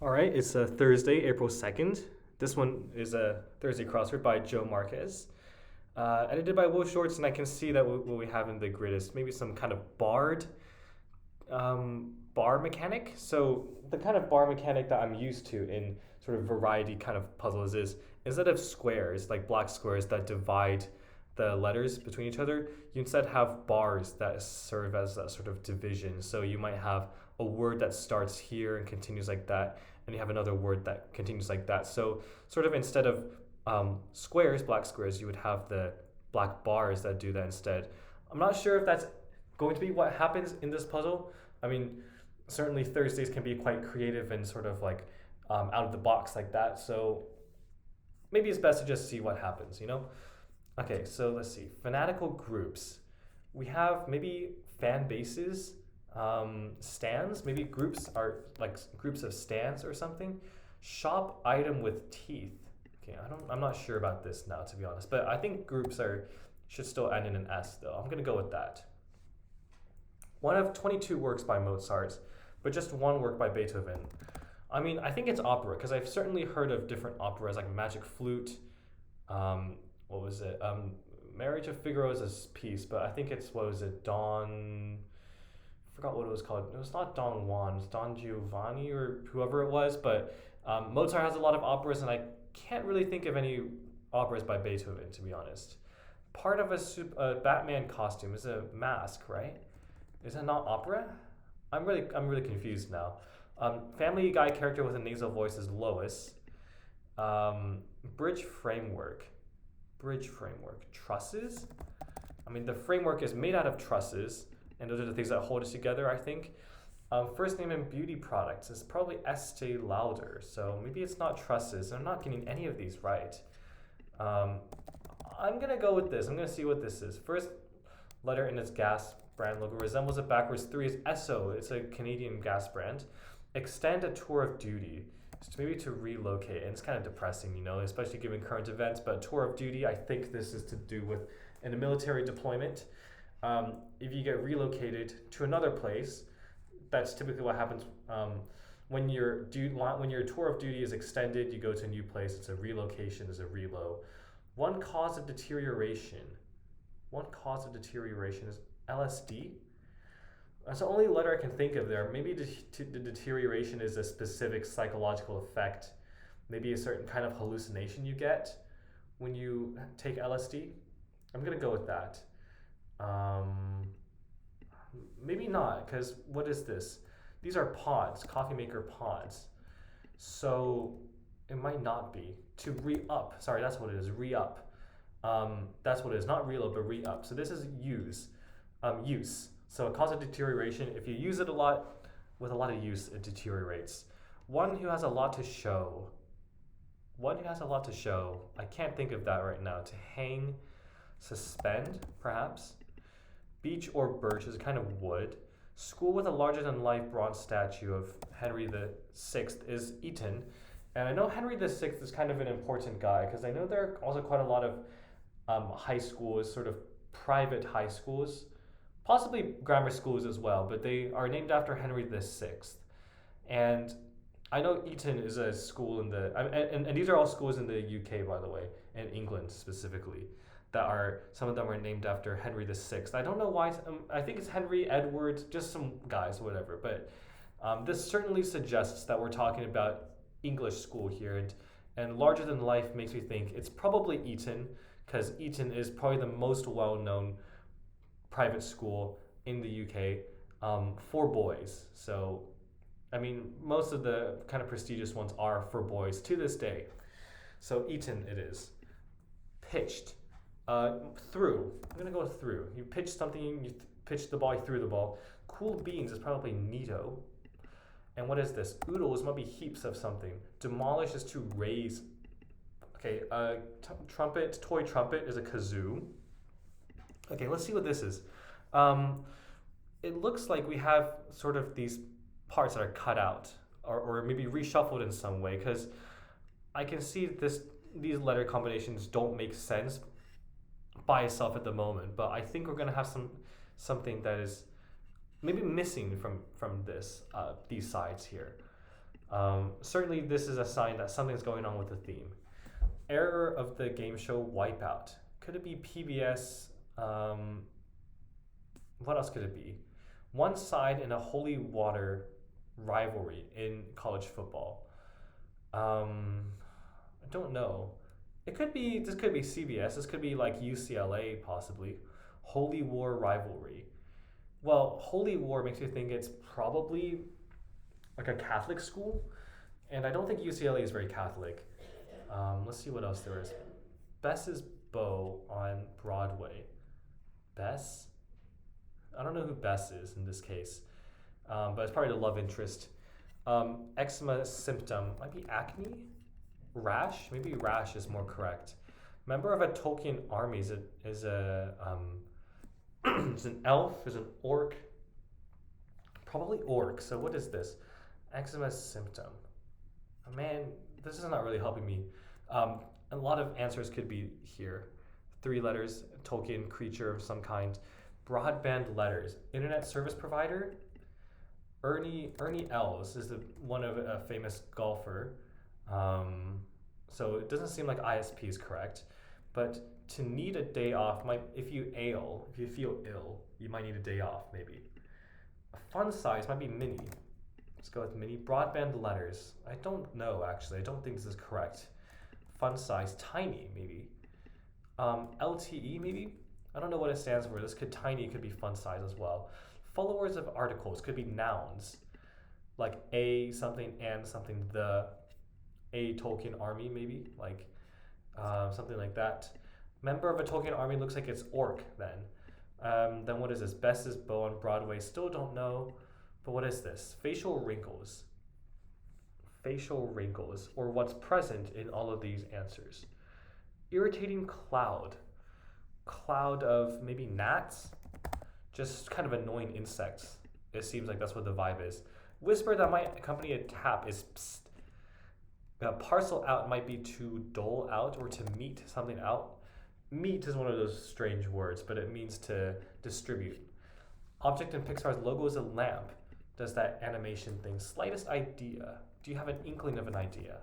All right, it's a Thursday, April 2nd. This one is a Thursday crossword by Joe Marquez. Edited by Will Shorts, and I can see that what we have in the grid is maybe some kind of bar mechanic. So the kind of bar mechanic that I'm used to in sort of variety kind of puzzles is instead of squares, like black squares that divide the letters between each other, you instead have bars that serve as a sort of division. So you might have a word that starts here and continues like that, and you have another word that continues like that. So sort of instead of squares, black squares, you would have the black bars that do that instead. I'm not sure if that's going to be what happens in this puzzle. I mean, certainly Thursdays can be quite creative and sort of like out of the box like that. So maybe it's best to just see what happens, you know? Okay, so let's see. Fanatical groups. We have maybe fan bases, stands. Maybe groups are like groups of stands or something. Shop item with teeth. Okay, I'm not sure about this now, to be honest. But I think groups should still end in an S though. I'm gonna go with that. One of 22 works by Mozart, but just one work by Beethoven. I mean, I think it's opera because I've certainly heard of different operas like Magic Flute. What was it? Marriage of Figaro is a piece, but I think it's what was it? Don. I forgot what it was called. It was not Don Juan. It was Don Giovanni or whoever it was. But Mozart has a lot of operas, and I can't really think of any operas by Beethoven, to be honest. Part of a Batman costume is a mask, right? Is that not opera? I'm really confused now. Family Guy character with a nasal voice is Lois. Bridge framework. Trusses? I mean, the framework is made out of trusses, and those are the things that hold it together, I think. First name in beauty products is probably Estee Lauder, so maybe it's not trusses. I'm not getting any of these right. I'm gonna go with this. I'm gonna see what this is. First letter in its gas brand logo resembles it backwards. 3 is Esso. It's a Canadian gas brand. Extend a tour of duty. Just maybe to relocate, and it's kind of depressing, you know, especially given current events. But tour of duty, I think this is to do with in a military deployment. If you get relocated to another place, that's typically what happens when your tour of duty is extended. You go to a new place. It's a relocation. Is a relo. One cause of deterioration is LSD. That's the only letter I can think of there. Maybe the deterioration is a specific psychological effect. Maybe a certain kind of hallucination you get when you take LSD. I'm gonna go with that. Maybe not, because what is this? These are pods, coffee maker pods. So it might not be. To re-up, sorry, that's what it is, re-up. That's what it is, not reload, but re-up. So this is use. So a cause of deterioration, if you use it a lot, with a lot of use, it deteriorates. One who has a lot to show. I can't think of that right now. To hang, suspend, perhaps. Beech or birch is a kind of wood. School with a larger-than-life bronze statue of Henry VI is Eton. And I know Henry VI is kind of an important guy because I know there are also quite a lot of high schools, sort of private high schools, possibly grammar schools as well, but they are named after Henry VI. And I know Eton is a school in and these are all schools in the UK, by the way, and England specifically, some of them are named after Henry VI. I don't know why, I think it's Henry, Edward, just some guys, whatever, but this certainly suggests that we're talking about English school here, and larger than life makes me think it's probably Eton, because Eton is probably the most well-known private school in the UK for boys. So, I mean, most of the kind of prestigious ones are for boys to this day. So Eton it is. Pitched. Through. I'm gonna go through. You pitch something, you pitch the ball, you threw the ball. Cool beans is probably neato. And what is this? Oodles might be heaps of something. Demolish is to raise. Okay, trumpet, toy trumpet is a kazoo. Okay, let's see what this is. It looks like we have sort of these parts that are cut out or maybe reshuffled in some way, because I can see these letter combinations don't make sense by itself at the moment, but I think we're going to have something that is maybe missing from these sides here. Certainly, this is a sign that something's going on with the theme. Error of the game show Wipeout. Could it be PBS? What else could it be? One side in a holy water rivalry in college football. I don't know. It could be. This could be CBS. This could be like UCLA possibly. Holy War rivalry. Well, Holy War makes me think it's probably like a Catholic school, and I don't think UCLA is very Catholic. Let's see what else there is. Bess's Bow on Broadway. Bess? I don't know who Bess is in this case, but it's probably the love interest. Eczema symptom might be acne, rash. Maybe rash is more correct. Member of a Tolkien army is a is an elf, is an orc, probably orc. So what is this? Eczema symptom. Oh, man, this is not really helping me. A lot of answers could be here. 3 letters, Tolkien creature of some kind. Broadband letters. Internet service provider. Ernie Els is one of a famous golfer. So it doesn't seem like ISP is correct. But to need a day off, if you feel ill, you might need a day off maybe. A fun size might be mini. Let's go with mini. Broadband letters. I don't know actually. I don't think this is correct. Fun size, tiny maybe. LTE maybe. I don't know what it stands for. Tiny could be fun size as well. Followers of articles could be nouns, like a something and something. A Tolkien army maybe, like something like that. Member of a Tolkien army looks like it's orc then. Then what is this? Bess's Bow on Broadway. Still don't know. But what is this? Facial wrinkles. Facial wrinkles, or what's present in all of these answers. Irritating cloud. Cloud of maybe gnats? Just kind of annoying insects. It seems like that's what the vibe is. Whisper that might accompany a tap is psst. Parcel out might be to dole out or to mete something out. Meet is one of those strange words, but it means to distribute. Object in Pixar's logo is a lamp. Does that animation thing. Slightest idea. Do you have an inkling of an idea?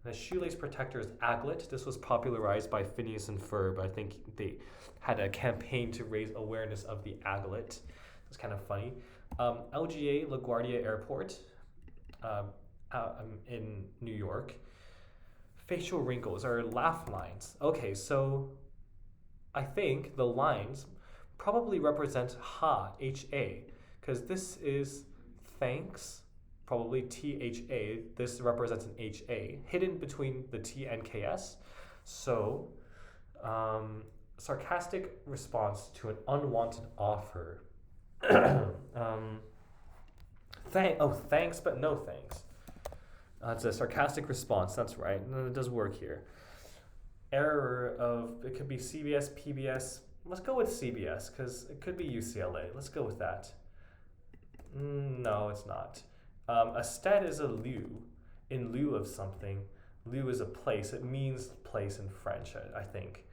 The shoelace protector is aglet. This was popularized by Phineas and Ferb. I think they had a campaign to raise awareness of the aglet. It's kind of funny. LGA LaGuardia Airport in New York. Facial wrinkles are laugh lines. Okay, so I think the lines probably represent ha, H-A, because this is thanks, probably T-H-A. This represents an H-A, hidden between the T and K-S. So, sarcastic response to an unwanted offer. Thanks, but no thanks. It's a sarcastic response, that's right. It does work here. Error of, it could be CBS, PBS. Let's go with CBS, because it could be UCLA. Let's go with that. No, it's not. A stead is a lieu, in lieu of something. Lieu is a place. It means place in French, I think.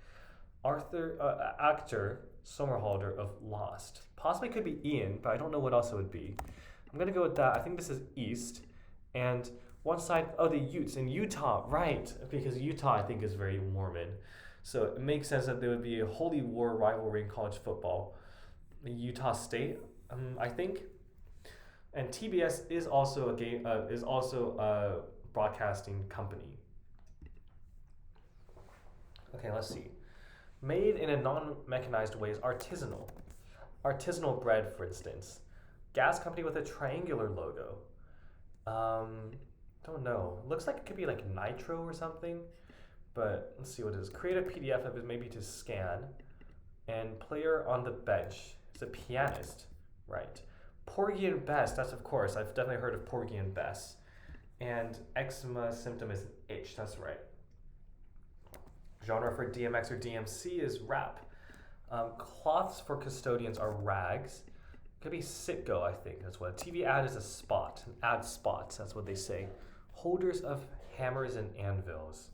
Actor Somerhalder of Lost. Possibly could be Ian, but I don't know what else it would be. I'm going to go with that. I think this is East. And one side, the Utes in Utah, right. Because Utah, I think, is very Mormon. So it makes sense that there would be a holy war rivalry in college football. Utah State, I think. And TBS is also a broadcasting company. Okay, let's see. Made in a non-mechanized way is artisanal. Artisanal bread, for instance. Gas company with a triangular logo. Don't know. Looks like it could be like Nitro or something. But let's see what it is. Create a PDF of it maybe to scan. And player on the bench is a pianist. Right. Porgy and Bess, that's of course. I've definitely heard of Porgy and Bess. And eczema symptom is itch, that's right. Genre for DMX or DMC is rap. Cloths for custodians are rags. Could be sitgo, I think. That's what. A TV ad is a spot. An ad spots, that's what they say. Holders of hammers and anvils.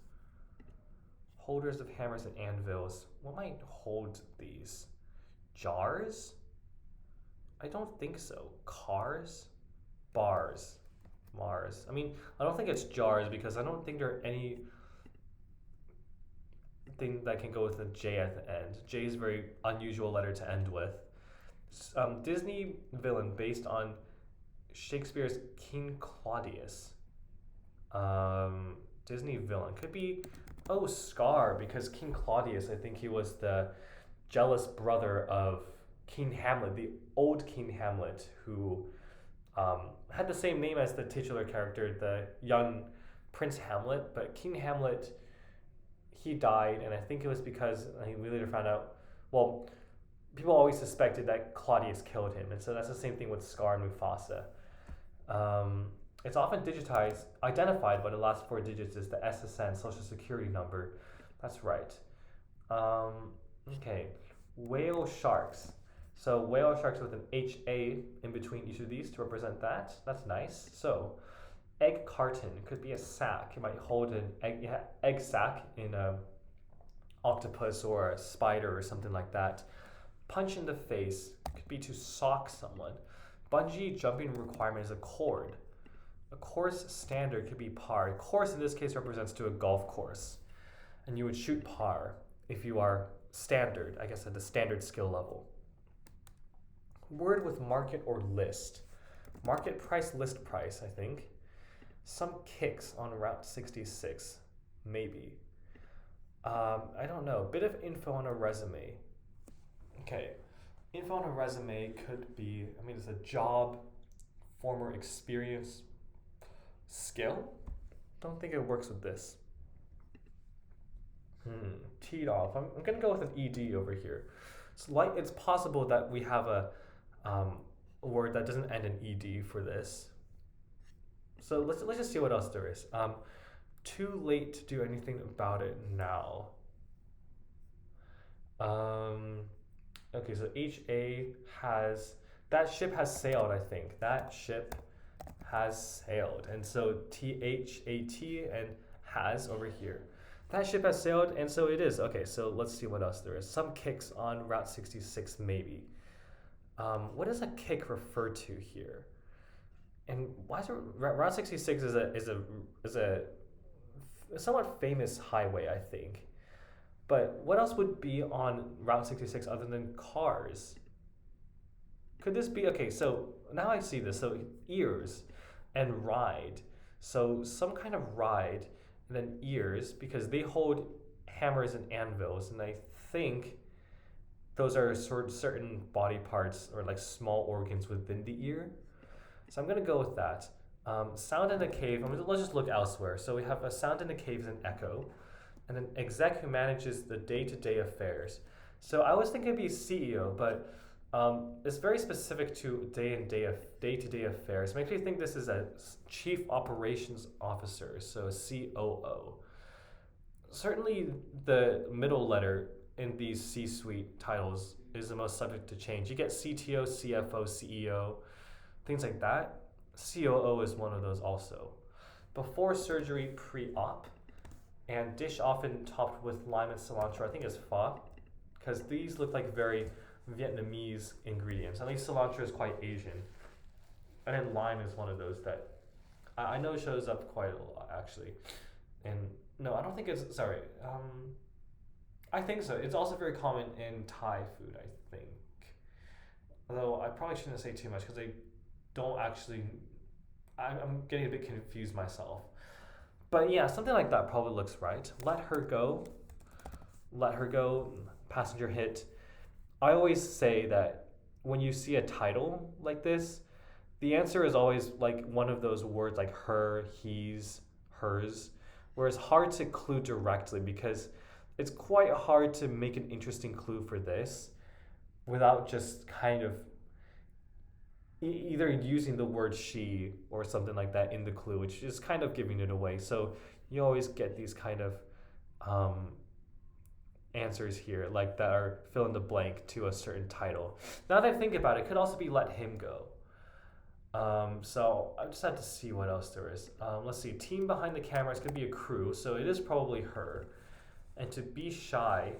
Holders of hammers and anvils. What might hold these? Jars? I don't think so. Cars? Bars. Mars. I mean, I don't think it's jars because I don't think there are any thing that can go with a J at the end. J is a very unusual letter to end with. Disney villain based on Shakespeare's King Claudius. Disney villain could be Scar, because King Claudius, I think he was the jealous brother of King Hamlet, the old King Hamlet, who had the same name as the titular character, the young Prince Hamlet. But King Hamlet, he died, and I think it was because we later found out. Well, people always suspected that Claudius killed him, and so that's the same thing with Scar and Mufasa. It's often identified by the last four digits is the SSN, Social Security number. That's right. Okay, whale sharks. So whale sharks with an HA in between each of these to represent that. That's nice. So egg carton could be a sack. It might hold an egg sack in a octopus or a spider or something like that. Punch in the face could be to sock someone. Bungee jumping requirement is a cord. A course standard could be par. Course in this case represents to a golf course. And you would shoot par if you are standard, I guess at the standard skill level. Word with market or list. Market price, list price, I think. Some kicks on Route 66, maybe. I don't know. Bit of info on a resume. Okay. Info on a resume could be, it's a job, former experience, skill. Don't think it works with this. Teed off. I'm gonna go with an ED over here. It's possible that we have a word that doesn't end in ED for this. So let's just see what else there is. Too late to do anything about it now. Okay, so HA that ship has sailed, I think. That ship has sailed. And so THAT and has over here. That ship has sailed, and so it is. Okay, so let's see what else there is. Some kicks on Route 66, maybe. What does a kick refer to here? And why is it, Route 66 is a somewhat famous highway, I think. But what else would be on Route 66 other than cars? Could this be, okay, so now I see this. So ears and ride. So some kind of ride, and then ears, because they hold hammers and anvils, and I think those are sort of certain body parts or like small organs within the ear. So I'm going to go with that. Sound in a cave, let's just look elsewhere. So we have a sound in a cave is an echo, and an exec who manages the day-to-day affairs. So I was thinking it'd be CEO, but it's very specific to day-to-day affairs. It makes me think this is a chief operations officer, so COO. Certainly the middle letter in these C-suite titles is the most subject to change. You get CTO, CFO, CEO, things like that. COO is one of those also. Before surgery, pre-op, and dish often topped with lime and cilantro, I think is pho, because these look like very Vietnamese ingredients. At least cilantro is quite Asian. And then lime is one of those that I know shows up quite a lot, actually. And no, I don't think it's, sorry. I think so. It's also very common in Thai food, I think. Although I probably shouldn't say too much because I don't actually, I'm getting a bit confused myself. But yeah, something like that probably looks right. Let her go, passenger hit. I always say that when you see a title like this, the answer is always like one of those words like her, he's, hers, where it's hard to clue directly because it's quite hard to make an interesting clue for this without just kind of either using the word she or something like that in the clue, which is kind of giving it away. So you always get these kind of answers here, like that are fill in the blank to a certain title. Now that I think about it, it could also be let him go. So I just had to see what else there is. Let's see, team behind the camera is going to be a crew, so it is probably her. And to be shy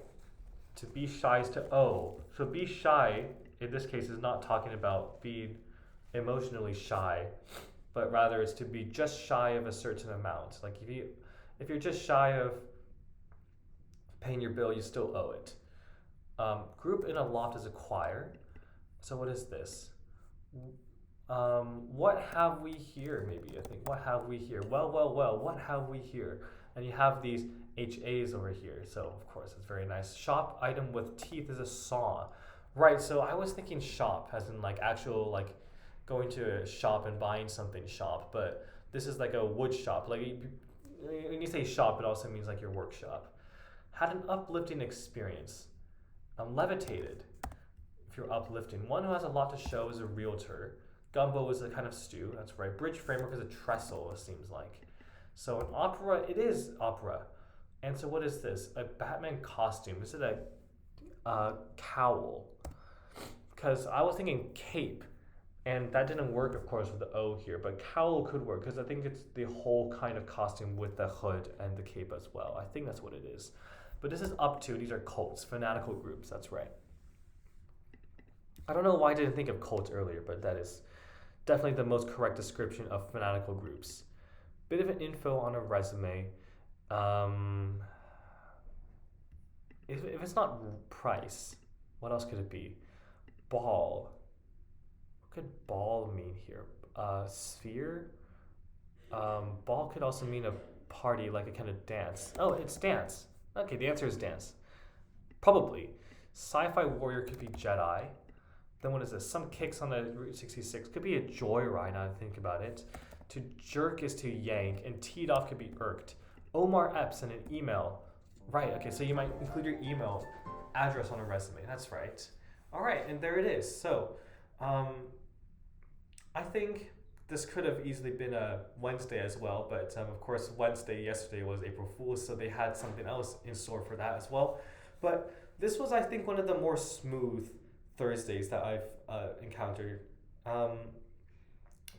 is to owe. So be shy, in this case, is not talking about being emotionally shy. but rather it's to be just shy of a certain amount. Like if you're just shy of paying your bill, you still owe it. Group in a lot is a choir. So what is this? What have we here? Maybe I think. What have we here? Well, well, well. What have we here? And you have these HAs over here. So of course it's very nice. Shop item with teeth is a saw. Right. So I was thinking shop, as in like actual like going to a shop and buying something shop, but this is like a wood shop. Like when you say shop, it also means like your workshop. Had an uplifting experience. Levitated. If you're uplifting, one who has a lot to show is a realtor. Gumbo is a kind of stew. That's right. Bridge framework is a trestle. It seems like. So an opera, it is opera. And so what is this? A Batman costume. Is it a cowl? Because I was thinking cape, and that didn't work, of course, with the O here. But cowl could work because I think it's the whole kind of costume with the hood and the cape as well. I think that's what it is. But this is up to. These are cults, fanatical groups. That's right. I don't know why I didn't think of cult earlier, but that is definitely the most correct description of fanatical groups. Bit of an info on a resume. If it's not price, what else could it be? Ball. What could ball mean here? Sphere? Ball could also mean a party, like a kind of dance. Oh, it's dance. Okay, the answer is dance. Probably. Sci-fi warrior could be Jedi. Then what is this? Some kicks on the Route 66. Could be a joyride, now that I think about it. To jerk is to yank, and teed off could be irked. Omar Epps in an email. Right, okay, so you might include your email address on a resume. That's right. All right, and there it is. So, I think this could have easily been a Wednesday as well, but of course, yesterday was April Fool's, so they had something else in store for that as well. But this was, I think, one of the more smooth Thursdays that I've encountered.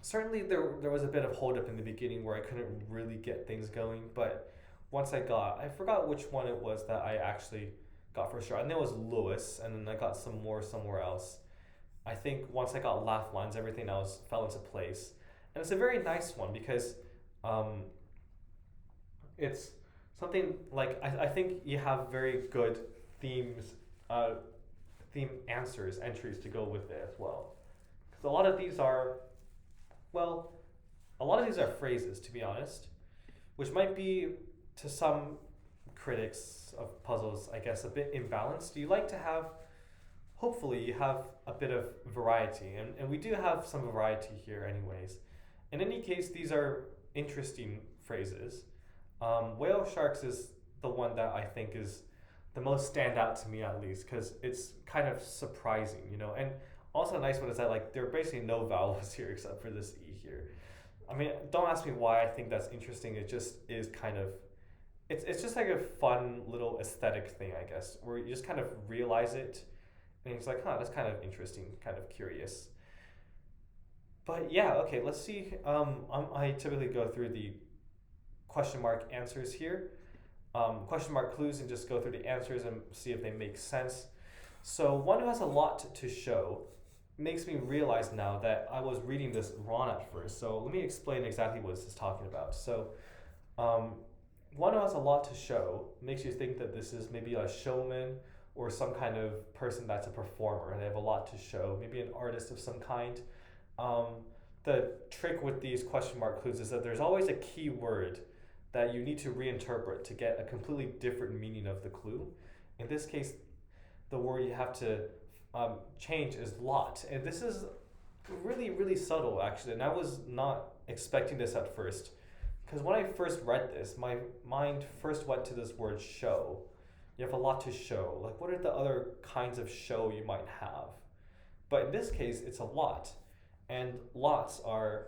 Certainly there was a bit of holdup in the beginning where I couldn't really get things going, but once I forgot which one it was that I actually got for sure. I know it was Lewis, and then I got some more somewhere else. I think once I got laugh lines, everything else fell into place. And it's a very nice one because it's something like, I think you have very good themes, theme answers, entries to go with it as well. Because a lot of these are phrases, to be honest, which might be, to some critics of puzzles, I guess, a bit imbalanced. You like to have, hopefully, you have a bit of variety, and we do have some variety here anyways. In any case, these are interesting phrases. Whale sharks is the one that I think is the most standout to me, at least, because it's kind of surprising, and also a nice one is that like there are basically no vowels here except for this E here. I mean, don't ask me why I think that's interesting. It just is kind of, it's just like a fun little aesthetic thing, I guess, where you just kind of realize it, and it's like, that's kind of interesting, kind of curious. But yeah, okay, let's see. I typically go through the question mark answers here, question mark clues, and just go through the answers and see if they make sense. So one who has a lot to show makes me realize now that I was reading this wrong at first. So let me explain exactly what this is talking about. So one who has a lot to show makes you think that this is maybe a showman or some kind of person that's a performer and they have a lot to show, maybe an artist of some kind. The trick with these question mark clues is that there's always a key word that you need to reinterpret to get a completely different meaning of the clue. In this case, the word you have to change is lot. And this is really, really subtle, actually. And I was not expecting this at first. Because when I first read this, my mind first went to this word show. You have a lot to show. Like, what are the other kinds of show you might have? But in this case, it's a lot. And lots are,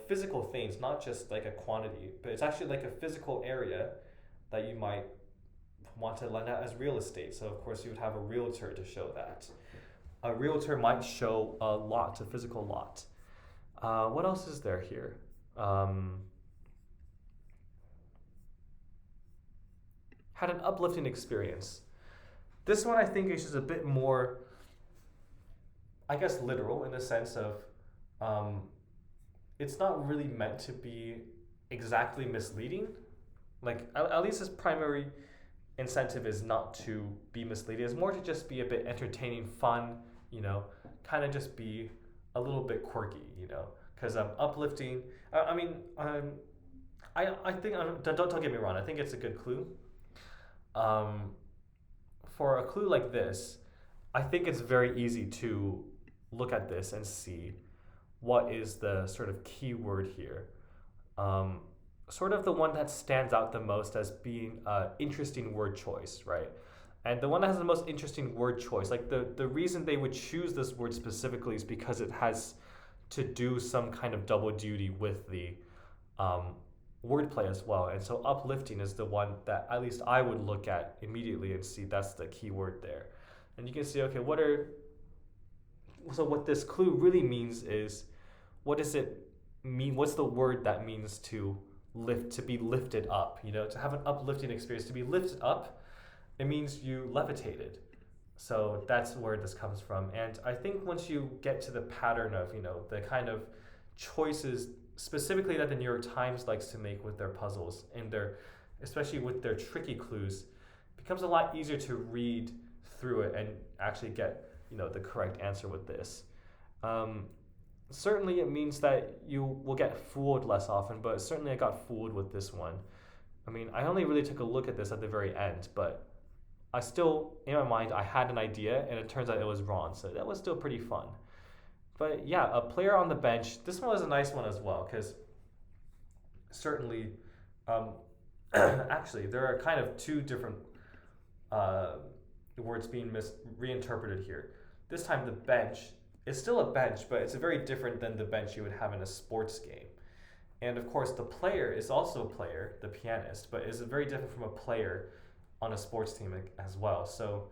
physical things, not just like a quantity, but it's actually like a physical area that you might want to lend out as real estate. So of course you would have a realtor to show that. A realtor might show a lot, a physical lot. What else is there here? Had an uplifting experience. This one I think is just a bit more, I guess, literal in the sense of it's not really meant to be exactly misleading. Like at least its primary incentive is not to be misleading. It's more to just be a bit entertaining, fun, kind of just be a little bit quirky, because uplifting. I mean, I think don't get me wrong. I think it's a good clue. Um, for a clue like this, I think it's very easy to look at this and see what is the sort of key word here. Um, Sort of the one that stands out the most as being an interesting word choice, right? And the one that has the most interesting word choice, like the reason they would choose this word specifically is because it has to do some kind of double duty with the um, wordplay as well. And so uplifting is the one that at least I would look at immediately and see that's the key word there. And you can see, okay, what this clue really means is, what does it mean? What's the word that means to lift, to be lifted up, to have an uplifting experience, to be lifted up, it means you levitated. So that's where this comes from. And I think once you get to the pattern of, the kind of choices specifically that the New York Times likes to make with their puzzles and especially with their tricky clues, it becomes a lot easier to read through it and actually get, the correct answer with this. Certainly it means that you will get fooled less often, but certainly I got fooled with this one. I mean, I only really took a look at this at the very end, but I still, in my mind, I had an idea, and it turns out it was wrong, so that was still pretty fun. But yeah, a player on the bench, this one was a nice one as well, because certainly, actually, there are kind of two different words being reinterpreted here. This time the bench, it's still a bench, but it's very different than the bench you would have in a sports game. And of course, the player is also a player, the pianist, but is very different from a player on a sports team as well. So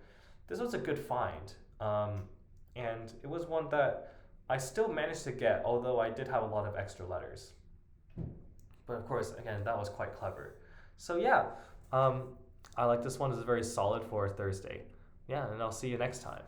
this was a good find. And it was one that I still managed to get, although I did have a lot of extra letters. But of course, again, that was quite clever. So yeah, I like this one. It's very solid for a Thursday. Yeah, and I'll see you next time.